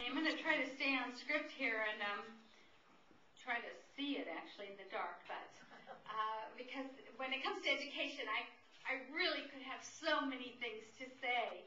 I'm going to try to stay on script here and try to see it actually in the dark, but because when it comes to education, I really could have so many things to say.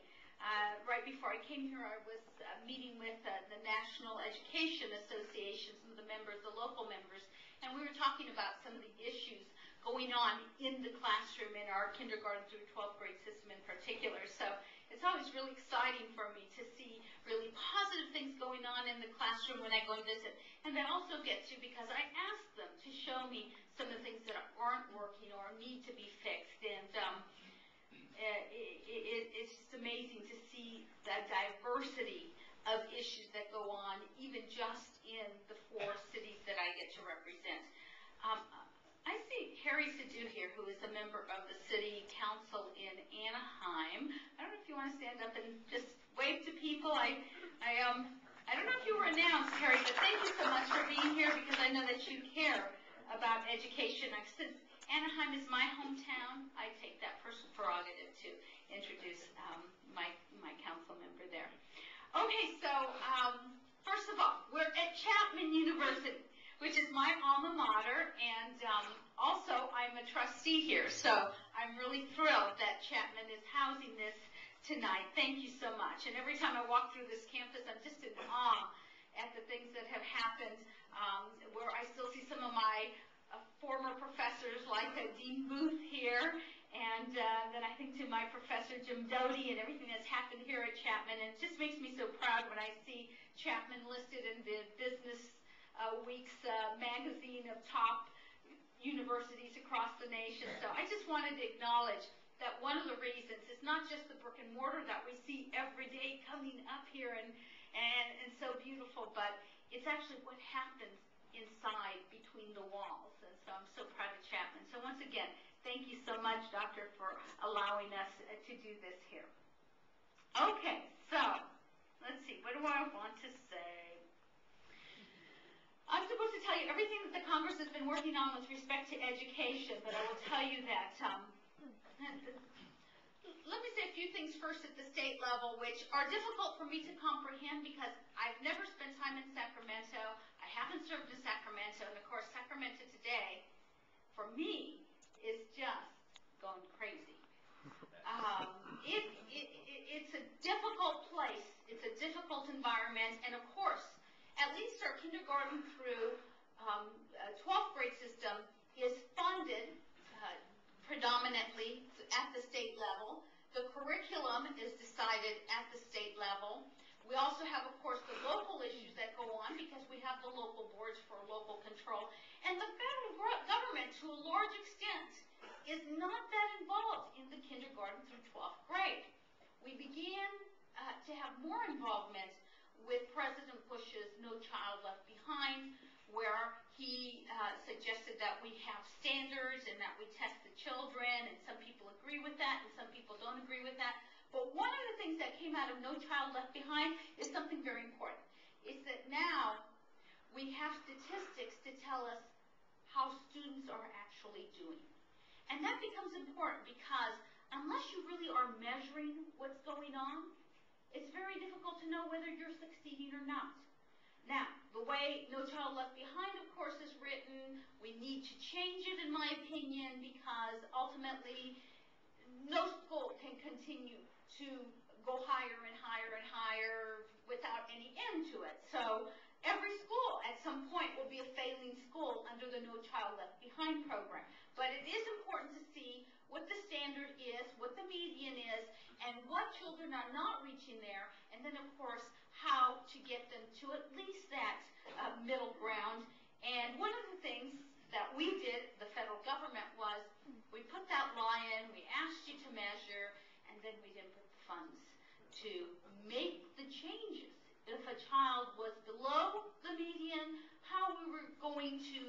Right before I came here, I was meeting with the National Education Association, some of the members, the local members, and we were talking about some of the issues going on in the classroom in our kindergarten through 12th grade system in particular. So it's always really exciting for me to see really positive things going on in the classroom when I go and visit. And that also gets you because I ask them to show me some of the things that aren't working or need to be fixed. And it's just amazing to see the diversity of issues that go on, even just in the 4 cities that I get to represent. I see Harry Sidhu here, who is a member of the City Council in Anaheim. I don't know if you want to stand up and just wave to people. I don't know if you were announced, Harry, but thank you so much for being here because I know that you care about education. Since Anaheim is my hometown, I take that personal prerogative to introduce my council member there. Okay, so first of all, we're at Chapman University, which is my alma mater, and also I'm a trustee here, so I'm really thrilled that Chapman is housing this tonight. Thank you so much. And every time I walk through this campus, I'm just in awe at the things that have happened, where I still see some of my former professors like Dean Booth here, and then I think to my professor Jim Doty and everything that's happened here at Chapman, and it just makes me so proud when I see Chapman listed in the Business Week's magazine of top universities across the nation. So I just wanted to acknowledge that one of the reasons is not just the brick and mortar that we see every day coming up here and so beautiful, but it's actually what happens inside between the walls. And so I'm so proud of Chapman. So once again, thank you so much, Doctor, for allowing us to do this here. Okay, so let's see. What do I want to say? I'm supposed to tell you everything that the Congress has been working on with respect to education, but I will tell you that, let me say a few things first at the state level, which are difficult for me to comprehend because I've never spent time in Sacramento. I haven't served in Sacramento, and of course, Sacramento today, for me, is just going crazy. It's a difficult place. It's a difficult environment, and of course, at least our kindergarten through 12th grade system is funded predominantly at the state level. The curriculum is decided at the state level. We also have, of course, the local issues that go on because we have the local boards for local control. And the federal government, to a large extent, is not that involved in the kindergarten through 12th grade. We began to have more involvement with President Bush's No Child Left Behind, where he suggested that we have standards and that we test the children, and some people agree with that and some people don't agree with that. But one of the things that came out of No Child Left Behind is something very important. Is that now we have statistics to tell us how students are actually doing. And that becomes important because unless you really are measuring what's going on, it's very difficult to know whether you're succeeding or not. Now, the way No Child Left Behind, of course, is written, we need to change it, in my opinion, because ultimately no school can continue to go higher and higher and higher without any end to it. So every school at some point will be a failing school under the No Child Left Behind program. But it is important to see what the standard is, what the median is, and what children are not reaching there, and then, of course, how to get them to at least that middle ground. And one of the things that we did, the federal government, was we put that law in, we asked you to measure, and then we didn't put the funds to make the changes. If a child was below the median, how we were going to